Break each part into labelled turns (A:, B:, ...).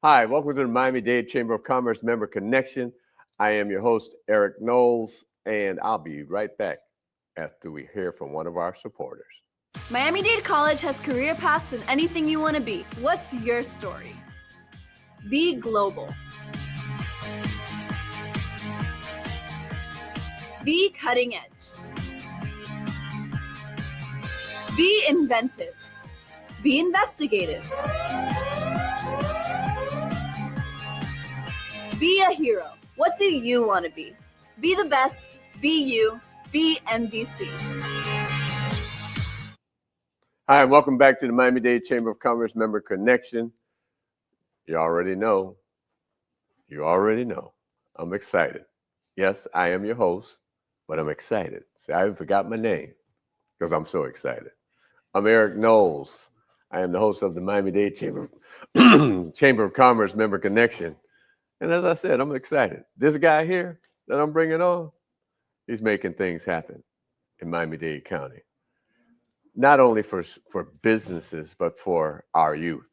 A: Hi, welcome to the Miami-Dade Chamber of Commerce Member Connection. I am your host, Eric Knowles, and I'll be right back after we hear from one of our supporters.
B: Miami-Dade College has career paths in anything you want to be. What's your story? Be global. Be cutting edge. Be inventive. Be investigative. Be a hero. What do you want to be? Be the best. Be you. Be MDC.
A: Hi, and welcome back to the Miami-Dade Chamber of Commerce Member Connection. You already know. I'm excited. Yes, I am your host, but I'm excited. See, I even forgot my name because I'm so excited. I'm Eric Knowles. I am the host of the Miami-Dade Chamber of Commerce Member Connection. And as I said, I'm excited. This guy here that I'm bringing on, he's making things happen in Miami-Dade County. Not only for businesses, but for our youth.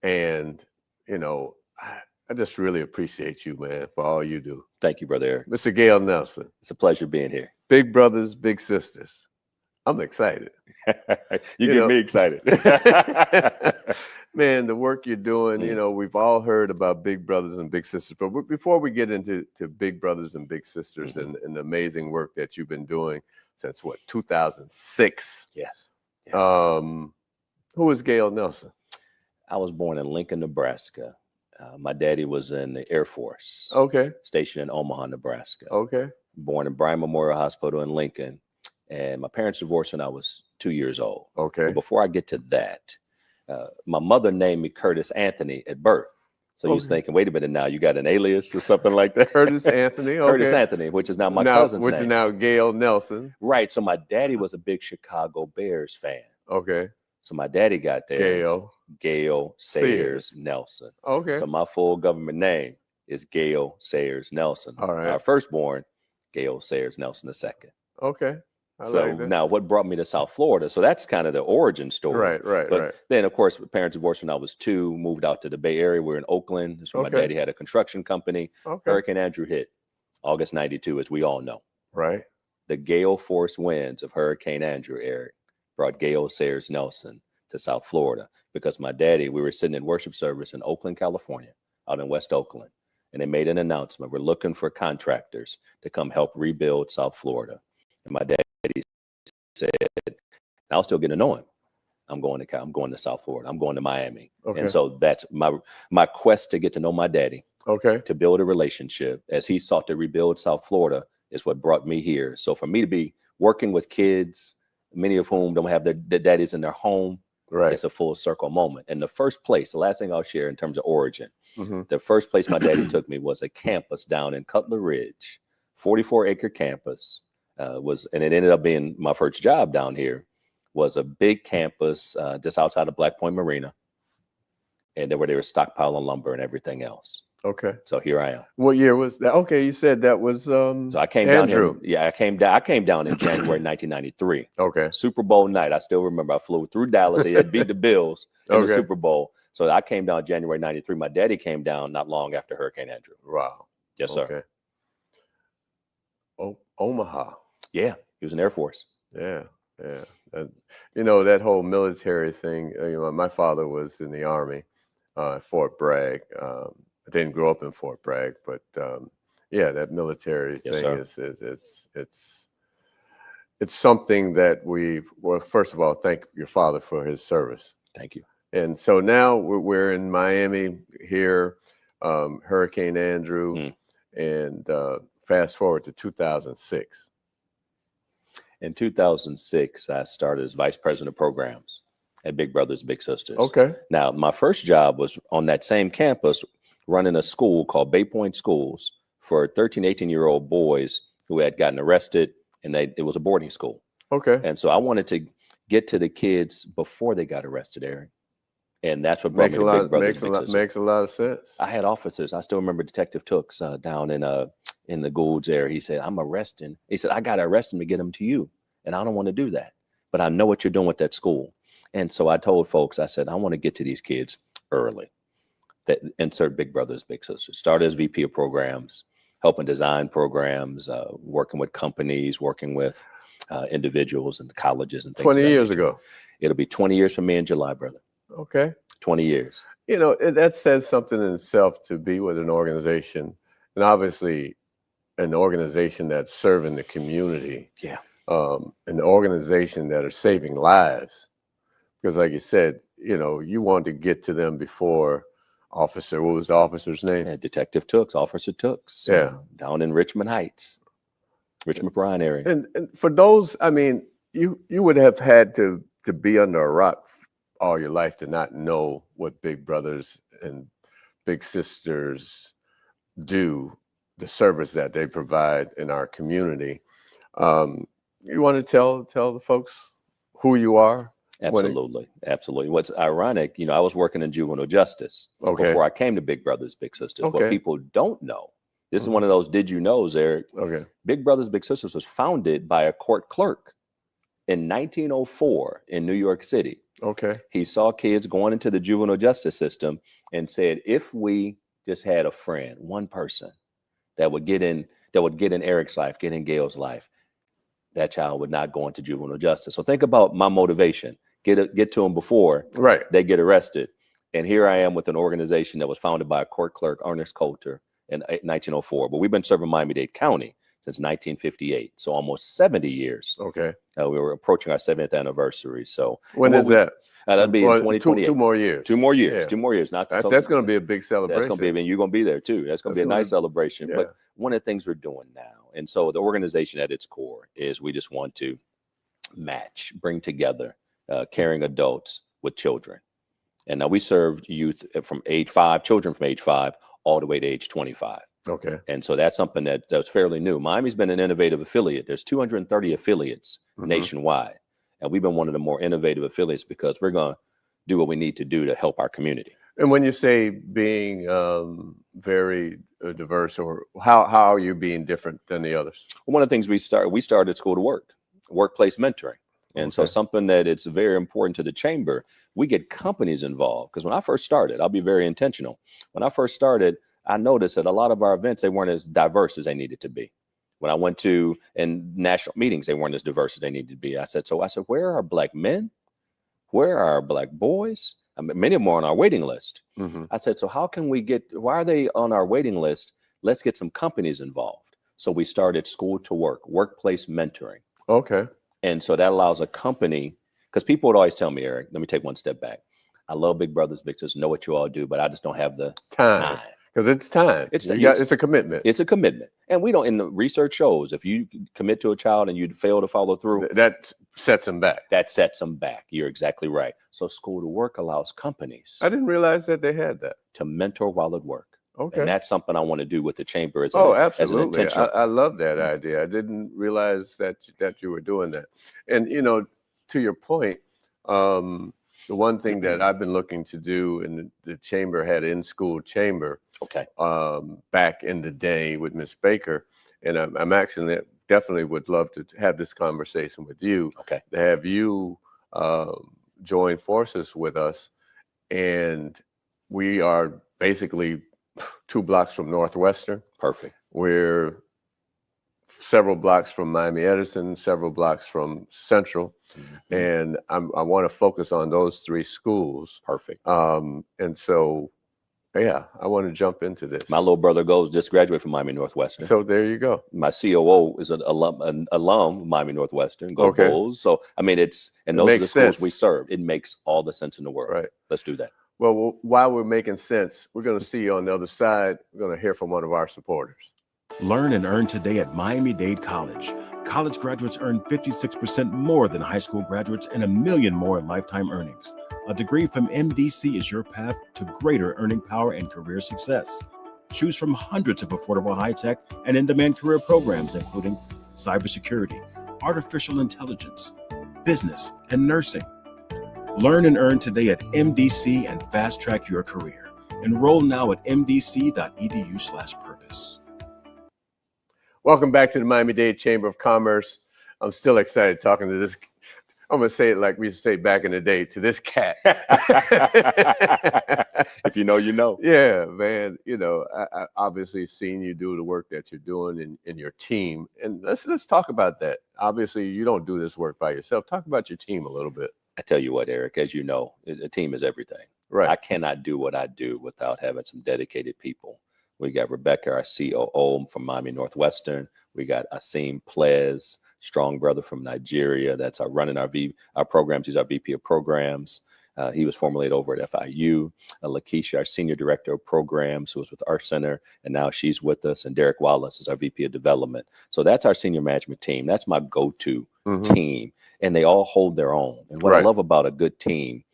A: And, you know, I just really appreciate you, man, for all you do.
C: Thank you, Brother Eric.
A: Mr. Gale Nelson.
C: It's a pleasure being here.
A: Big brothers, big sisters. I'm excited.
C: you get me excited.
A: Man, the work you're doing, you know, we've all heard about big brothers and big sisters. But before we get into big brothers and big sisters and the amazing work that you've been doing since, 2006?
C: Yes.
A: Who is Gale Nelson?
C: I was born in Lincoln, Nebraska. My daddy was in the Air Force.
A: Okay.
C: Stationed in Omaha, Nebraska.
A: Okay.
C: Born in Bryan Memorial Hospital in Lincoln. And my parents divorced when I was 2 years old.
A: Okay.
C: But before I get to that, my mother named me Curtis Anthony at birth. So you was thinking, wait a minute now, you got an alias or something like that?
A: Curtis Anthony. Okay.
C: Curtis Anthony, which is now my cousin's name.
A: Which is now Gale Nelson.
C: Right. So my daddy was a big Chicago Bears fan.
A: Okay.
C: So my daddy got there. Gale Sayers Nelson.
A: Okay.
C: So my full government name is Gale Sayers Nelson.
A: All right.
C: Our firstborn, Gale Sayers Nelson II.
A: Okay.
C: So now what brought me to South Florida? So that's kind of the origin story.
A: Right.
C: But then, of course, parents divorced when I was 2, moved out to the Bay Area. We're in Oakland. That's where my daddy had a construction company.
A: Okay.
C: Hurricane Andrew hit August 92, as we all know.
A: Right.
C: The gale force winds of Hurricane Andrew, Eric, brought Gale Sayers Nelson to South Florida because my daddy, we were sitting in worship service in Oakland, California, out in West Oakland. And they made an announcement. We're looking for contractors to come help rebuild South Florida. And my daddy said, I'll still get to know him. I'm going to South Florida. I'm going to Miami.
A: Okay.
C: And so that's my quest to get to know my daddy.
A: Okay.
C: To build a relationship as he sought to rebuild South Florida is what brought me here. So for me to be working with kids, many of whom don't have their daddies in their home,
A: right,
C: it's a full circle moment. And the last thing I'll share in terms of origin, the first place my daddy took me was a campus down in Cutler Ridge, 44-acre campus. And it ended up being my first job down here, was a big campus just outside of Black Point Marina. And they were stockpiling lumber and everything else.
A: Okay.
C: So here I am.
A: What year was that? Okay, you said that was
C: so I came
A: Andrew.
C: down here. Yeah, I came down in January 1993.
A: Okay.
C: Super Bowl night. I still remember I flew through Dallas. They had beat the Bills in the Super Bowl. So I came down January 93. My daddy came down not long after Hurricane Andrew.
A: Wow.
C: Yes, sir.
A: Okay. Omaha.
C: Yeah, he was in the Air Force.
A: Yeah. That whole military thing. My father was in the Army, Fort Bragg. I didn't grow up in Fort Bragg, but that military thing it's something that first of all, thank your father for his service.
C: Thank you.
A: And so now we're in Miami here, Hurricane Andrew, and fast forward to 2006.
C: In 2006, I started as vice president of programs at Big Brothers Big Sisters.
A: Okay.
C: Now, my first job was on that same campus running a school called Bay Point Schools for 13, 18-year-old boys who had gotten arrested, and it was a boarding school.
A: Okay.
C: And so I wanted to get to the kids before they got arrested, Eric. And that's what brought me to Big Brothers Big Sisters.
A: Makes a lot of sense.
C: I had officers. I still remember Detective Tooks down in the Goulds area. He said, I'm arresting. He said, I got to arrest him to get him to you. And I don't want to do that. But I know what you're doing with that school. And so I told folks, I said, I want to get to these kids early. that insert Big Brothers Big Sisters. Started as VP of programs, helping design programs, working with companies, working with individuals and colleges and things.
A: 20 years ago.
C: It'll be 20 years from me in July, brother.
A: Okay.
C: 20 years.
A: You know, that says something in itself to be with an organization, and obviously an organization that's serving the community.
C: Yeah.
A: An organization that are saving lives. Because like you said, you know, you want to get to them before officer, what was the officer's name?
C: Yeah, Detective Tooks, Officer Tooks.
A: Yeah.
C: Down in Richmond Heights, Richmond Bryan area.
A: And for those, I mean, you would have had to be under a rock all your life to not know what Big Brothers and Big Sisters do, the service that they provide in our community. You want to tell the folks who you are?
C: Absolutely. Absolutely. What's ironic, you know, I was working in juvenile justice before I came to Big Brothers Big Sisters. What people don't know, this is one of those did you knows, Eric.
A: Okay.
C: Big Brothers Big Sisters was founded by a court clerk in 1904 in New York City.
A: Okay.
C: He saw kids going into the juvenile justice system and said, if we just had a friend, one person that would get in Eric's life, get in Gale's life, that child would not go into juvenile justice. So think about my motivation. Get to them before they get arrested. And here I am with an organization that was founded by a court clerk, Ernest Coulter, in 1904. But we've been serving Miami-Dade County since 1958. So almost 70 years.
A: Okay.
C: We were approaching our 7th anniversary. So
A: when is that?
C: That'll be in 2028.
A: 2 more years.
C: 2 more years.
A: Yeah.
C: 2 more years. Not
A: that's going to be a big celebration.
C: That's going to be, and you're going to be there too. That's going to be a nice celebration.
A: Yeah.
C: But one of the things we're doing now, and so the organization at its core is we just want to bring together caring adults with children. And now we serve youth from age 5, children from age 5, all the way to age 25.
A: Okay.
C: And so that's something that's fairly new. Miami's been an innovative affiliate. There's 230 affiliates nationwide. And we've been one of the more innovative affiliates because we're going to do what we need to do to help our community.
A: And when you say being very diverse, or how are you being different than the others?
C: Well, one of the things we started School to Work, workplace mentoring. And so something that it's very important to the chamber, we get companies involved. Because when I first started, I'll be very intentional. When I first started, I noticed that a lot of our events, they weren't as diverse as they needed to be. When I went to national meetings, they weren't as diverse as they needed to be. I said, where are Black men? Where are Black boys? I mean, many of them are on our waiting list. I said, so how can we why are they on our waiting list? Let's get some companies involved. So we started School to Work, workplace mentoring.
A: Okay.
C: And so that allows a company, because people would always tell me, Eric, let me take one step back. I love Big Brothers Big Sisters, know what you all do, but I just don't have the time.
A: Because it's time. It's a commitment.
C: It's a commitment. And we don't, and the research shows, if you commit to a child and you fail to follow through,
A: that sets them back.
C: That sets them back. You're exactly right. So School to Work allows companies.
A: I didn't realize that they had that.
C: To mentor while at work.
A: Okay.
C: And that's something I want to do with the chamber.
A: Absolutely. I love that idea. I didn't realize that you were doing that. And, you know, to your point, the one thing that I've been looking to do, and the chamber had in-school chamber back in the day with Miss Baker, and I'm actually definitely would love to have this conversation with you, to have you join forces with us. And we are basically 2 blocks from Northwestern.
C: Perfect.
A: We're several blocks from Miami Edison, several blocks from Central. And I want to focus on those 3 schools.
C: Perfect.
A: And so, yeah, I want to jump into this.
C: My little brother just graduated from Miami Northwestern.
A: So there you go.
C: My COO is an alum of Miami Northwestern. Go Bulls. So, I mean, those are the schools we serve. It makes all the sense in the world.
A: Right.
C: Let's do that.
A: Well, while we're making sense, we're going to see you on the other side. We're going to hear from one of our supporters.
D: Learn and earn today at Miami-Dade College. College graduates earn 56% more than high school graduates and $1 million more in lifetime earnings. A degree from MDC is your path to greater earning power and career success. Choose from hundreds of affordable high-tech and in-demand career programs, including cybersecurity, artificial intelligence, business, and nursing. Learn and earn today at MDC and fast-track your career. Enroll now at mdc.edu/purpose.
A: Welcome back to the Miami-Dade Chamber of Commerce. I'm still excited talking to I'm gonna say it like we used to say back in the day to this cat.
C: If you know, you know.
A: Yeah, man. I obviously seen you do the work that you're doing in your team, and let's talk about that. Obviously, you don't do this work by yourself. Talk about your team a little bit.
C: I tell you what, Eric, as you know, a team is everything.
A: Right.
C: I cannot do what I do without having some dedicated people. We got Rebecca, our COO from Miami Northwestern. We got Asim Plez, strong brother from Nigeria. That's running our programs. He's our VP of programs. He was formerly over at FIU. Lakeisha, our senior director of programs, who was with Art Center, and now she's with us. And Derek Wallace is our VP of development. So that's our senior management team. That's my go-to team. And they all hold their own. And what I love about a good team,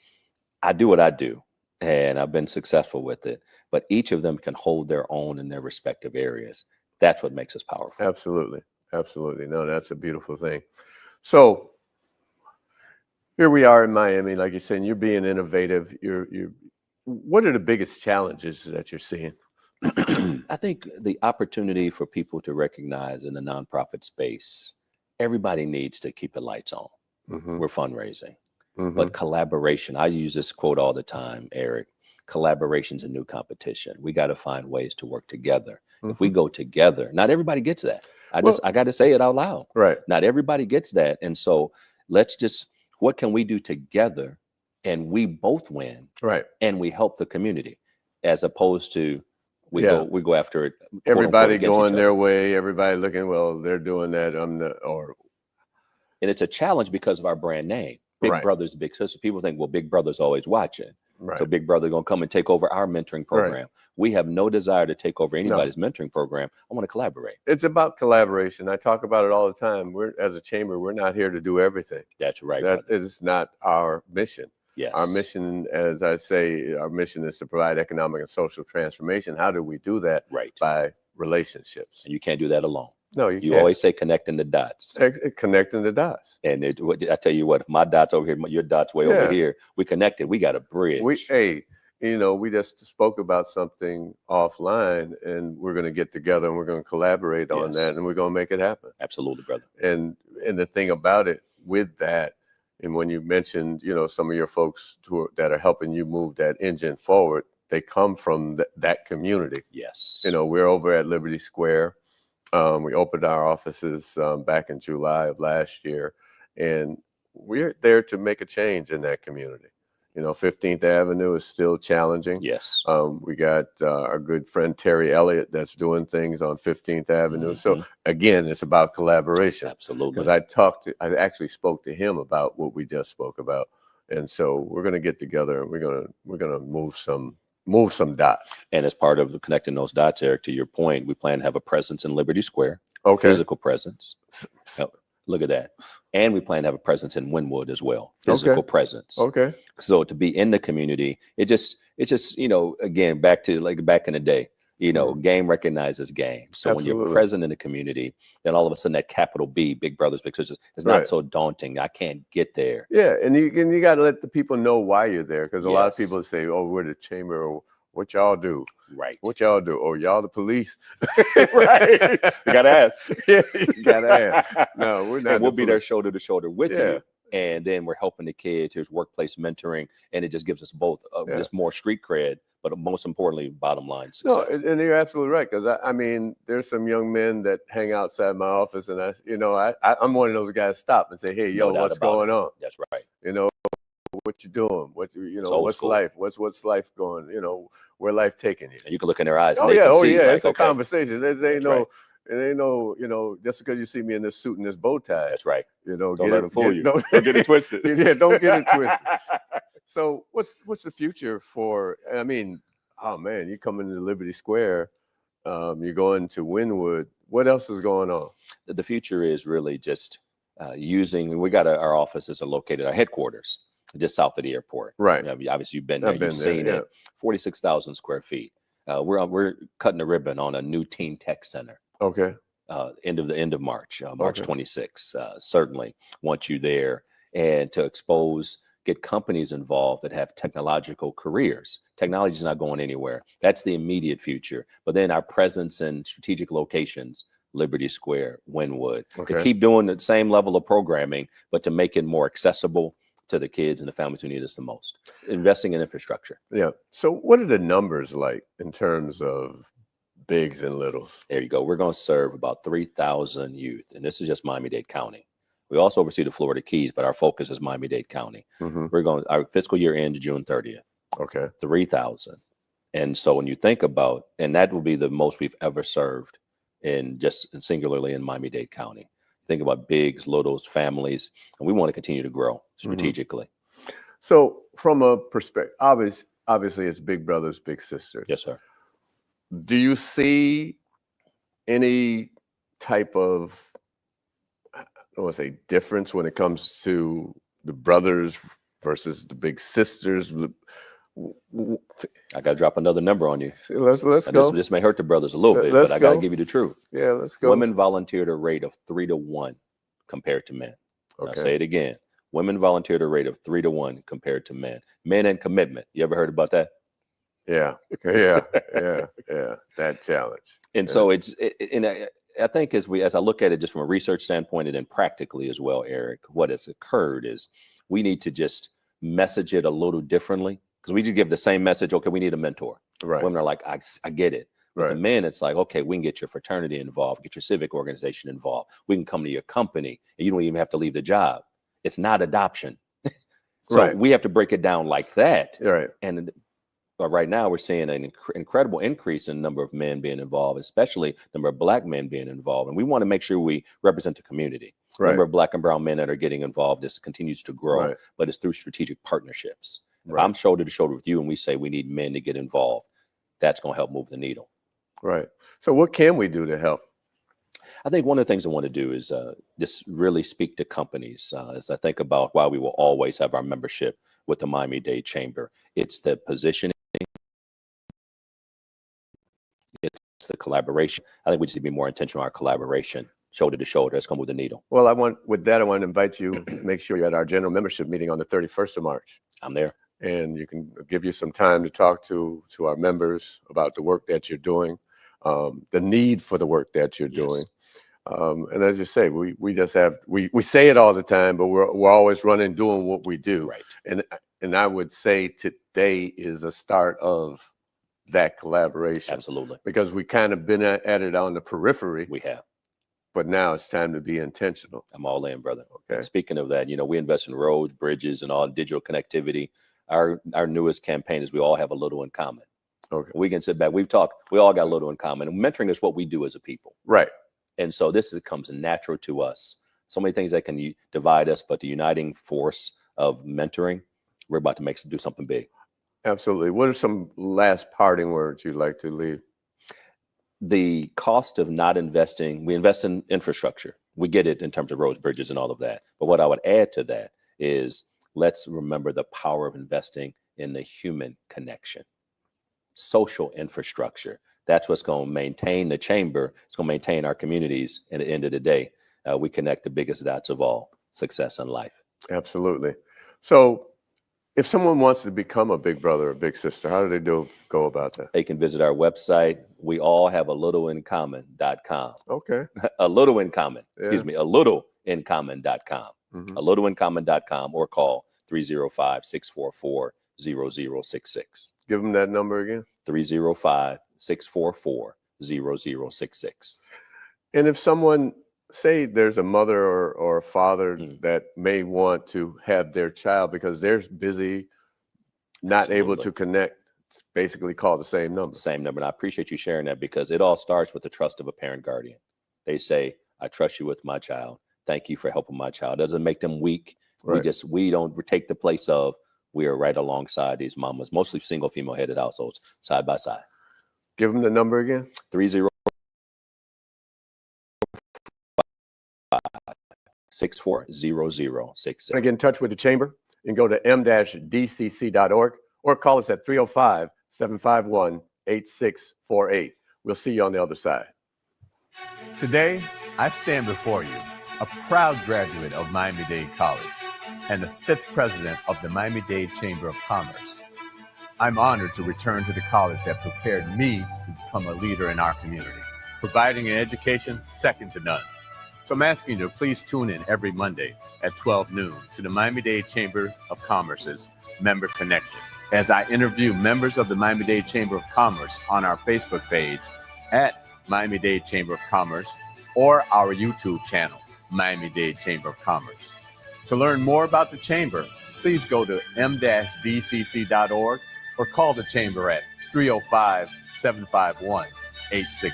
C: I do what I do, and I've been successful with it. But each of them can hold their own in their respective areas. That's what makes us powerful.
A: Absolutely. Absolutely. No, that's a beautiful thing. So here we are in Miami, like you're saying, you're being innovative. What are the biggest challenges that you're seeing?
C: I think the opportunity for people to recognize in the nonprofit space, everybody needs to keep the lights on. We're fundraising, but collaboration. I use this quote all the time, Eric. Collaboration's a new competition. We got to find ways to work together. If we go together, not everybody gets that. I got to say it out loud.
A: Right.
C: Not everybody gets that. And so what can we do together and we both win?
A: Right.
C: And we help the community, as opposed to we go after it.
A: Everybody going their way, everybody looking, well, they're doing that.
C: And it's a challenge because of our brand name. Big Brother's Big Sister. People think, well, Big Brother's always watching.
A: Right.
C: So Big Brother going to come and take over our mentoring program.
A: Right.
C: We have no desire to take over anybody's mentoring program. I want to collaborate.
A: It's about collaboration. I talk about it all the time. As a chamber, we're not here to do everything.
C: That's right.
A: That is not our mission.
C: Yes.
A: Our mission, as I say, our mission is to provide economic and social transformation. How do we do that?
C: Right.
A: By relationships.
C: And you can't do that alone.
A: No, you can't.
C: Always say connecting the dots.
A: Connecting the dots.
C: And I tell you what, if my dot's over here, your dot's way over here, we connected. We got a bridge.
A: We just spoke about something offline, and we're going to get together and we're going to collaborate on that, and we're going to make it happen.
C: Absolutely, brother.
A: And the thing about it with that, and when you mentioned, some of your folks that are helping you move that engine forward, they come from that community.
C: Yes.
A: We're over at Liberty Square. We opened our offices back in July of last year, and we're there to make a change in that community. 15th Avenue is still challenging.
C: Yes.
A: We got our good friend Terry Elliott that's doing things on 15th Avenue. So again, it's about collaboration.
C: Absolutely.
A: Because I actually spoke to him about what we just spoke about, and so we're going to get together and we're going to move some dots.
C: And as part of connecting those dots, Eric, to your point, we plan to have a presence in Liberty Square.
A: Okay.
C: Physical presence. Look at that. And we plan to have a presence in Wynwood as well. Physical presence.
A: Okay.
C: So to be in the community, it just, again, back in the day, game recognizes game. So when you're present in the community, then all of a sudden that capital B, Big Brothers, Big Sisters, is not so daunting. I can't get there.
A: Yeah. And you got to let the people know why you're there. Because a lot of people say, oh, we're the chamber. Or, what y'all do?
C: Right.
A: What y'all do? Oh, y'all the police.
C: Right. You got to ask.
A: Yeah, you got to ask. No, we're not.
C: And we'll be there shoulder to shoulder with you. And then we're helping the kids. Here's workplace mentoring. And it just gives us both just more street cred, but most importantly, bottom line success.
A: No, and you're absolutely right. Because I mean, there's some young men that hang outside my office, and I'm one of those guys stop and say, hey, yo, what's going on?
C: That's right.
A: What you doing? What's life? What's life going? Where life taking you?
C: And you can look in their eyes.
A: Oh
C: and
A: yeah. It's a conversation. It ain't no. Just because you see me in this suit and this bow tie.
C: That's right.
A: Don't
C: let them fool you. Don't get it twisted.
A: Yeah, don't get it twisted. So what's the future for? I mean, oh man, you come into Liberty Square, you're going to Wynwood. What else is going on?
C: The future is really just using. We got our offices are located, our headquarters, just south of the airport.
A: Right.
C: Obviously, you've been there. You've seen it. 46,000 square feet. We're cutting the ribbon on a new teen tech center.
A: Okay.
C: End of March, March 26th. Certainly want you there and to get companies involved that have technological careers. Technology is not going anywhere. That's the immediate future. But then our presence in strategic locations Liberty Square, Wynwood.
A: Okay.
C: To keep doing the same level of programming, but to make it more accessible to the kids and the families who need us the most. Investing in infrastructure.
A: Yeah. So what are the numbers like in terms of bigs and littles?
C: There you go. We're going to serve about 3,000 youth, and this is just Miami-Dade County. We also oversee the Florida Keys, but our focus is Miami-Dade County.
A: Mm-hmm.
C: Our fiscal year ends June 30th.
A: Okay.
C: 3,000. And so when you think about, and that will be the most we've ever served singularly in Miami-Dade County. Think about bigs, littles, families, and we want to continue to grow strategically.
A: Mm-hmm. So from a perspective, obviously it's big brothers, big sisters.
C: Yes, sir.
A: Do you see any type of, I don't want to say difference when it comes to the brothers versus the big sisters?
C: I got to drop another number on you.
A: Let's go.
C: This may hurt the brothers a little bit,
A: Let's
C: but I got to
A: go.
C: give you the truth.
A: Yeah, let's go.
C: Women volunteered a rate of 3-to-1 compared to men.
A: Okay.
C: I'll say it again. Women volunteered a rate of 3-to-1 compared to men. Men and commitment. You ever heard about that?
A: Yeah. That challenge.
C: And so I think as I look at it just from a research standpoint and then practically as well, Eric, what has occurred is we need to just message it a little differently, because we just give the same message. Okay, we need a mentor.
A: Right.
C: Women are like, I get it. But
A: Right.
C: the men, it's like, okay, we can get your fraternity involved, get your civic organization involved. We can come to your company and you don't even have to leave the job. It's not adoption. So
A: Right.
C: we have to break it down like that.
A: Right.
C: And right now we're seeing an incredible increase in number of men being involved, especially number of Black men being involved. And we want to make sure we represent the community.
A: Right.
C: Number of Black and brown men that are getting involved, this continues to grow,
A: Right.
C: but it's through strategic partnerships. If
A: Right.
C: I'm shoulder to shoulder with you and we say we need men to get involved, that's going to help move the needle.
A: Right. So what can we do to help?
C: I think one of the things I want to do is just really speak to companies as I think about why we will always have our membership with the Miami-Dade Chamber. It's the positioning, it's the collaboration. I think we just need to be more intentional in our collaboration, shoulder to shoulder. That's going to move the needle.
A: Well, I want to invite you, make sure you're at our general membership meeting on the 31st of March.
C: I'm there.
A: And you can give you some time to talk to our members about the work that you're doing, the need for the work that you're doing. And as you say, we just have, we say it all the time, but we're always running, doing what we do.
C: Right.
A: And I would say today is a start of that collaboration.
C: Absolutely.
A: Because we kind of been at it on the periphery.
C: We have.
A: But now it's time to be intentional.
C: I'm all in, brother.
A: Okay.
C: And speaking of that, we invest in roads, bridges, and all digital connectivity. Our newest campaign is we all have a little in common.
A: Okay.
C: We can sit back. We've talked. We all got a little in common. And mentoring is what we do as a people.
A: Right.
C: And so this comes natural to us. So many things that can divide us, but the uniting force of mentoring, we're about to do something big.
A: Absolutely. What are some last parting words you'd like to leave?
C: The cost of not investing, we invest in infrastructure. We get it in terms of roads, bridges, and all of that. But what I would add to that is let's remember the power of investing in the human connection, social infrastructure. That's what's going to maintain the chamber. It's going to maintain our communities. And at the end of the day, we connect the biggest dots of all: success in life.
A: Absolutely. So if someone wants to become a big brother or big sister, how do they go about that?
C: They can visit our website. We all have a littleincommon.com.
A: Okay.
C: A little in common, excuse
A: Yeah.
C: me, a littleincommon.com.
A: Mhm.
C: A littleincommon.com, or call 305-644-0066.
A: Give them that number again.
C: 305-644-0066.
A: And if someone, say there's a mother or a father that may want to have their child because they're busy, not able
C: Absolutely.
A: to connect, basically call the same number.
C: Same number. And I appreciate you sharing that, because it all starts with the trust of a parent guardian. They say, I trust you with my child. Thank you for helping my child. Doesn't make them weak.
A: Right.
C: We don't take the place of, we are right alongside these mamas, mostly single female headed households, side by side.
A: Give them the number again.
C: 305-644-0066.
A: Want to get in touch with the chamber? You can go to m-dcc.org or call us at 305-751-8648. We'll see you on the other side.
E: Today, I stand before you, a proud graduate of Miami-Dade College and the 5th president of the Miami-Dade Chamber of Commerce. I'm honored to return to the college that prepared me to become a leader in our community. providing an education second to none. So I'm asking you to please tune in every Monday at 12 noon to the Miami-Dade Chamber of Commerce's Member Connection, as I interview members of the Miami-Dade Chamber of Commerce on our Facebook page at Miami-Dade Chamber of Commerce or our YouTube channel, Miami-Dade Chamber of Commerce. To learn more about the Chamber, please go to m-dcc.org or call the Chamber at 305-751-86.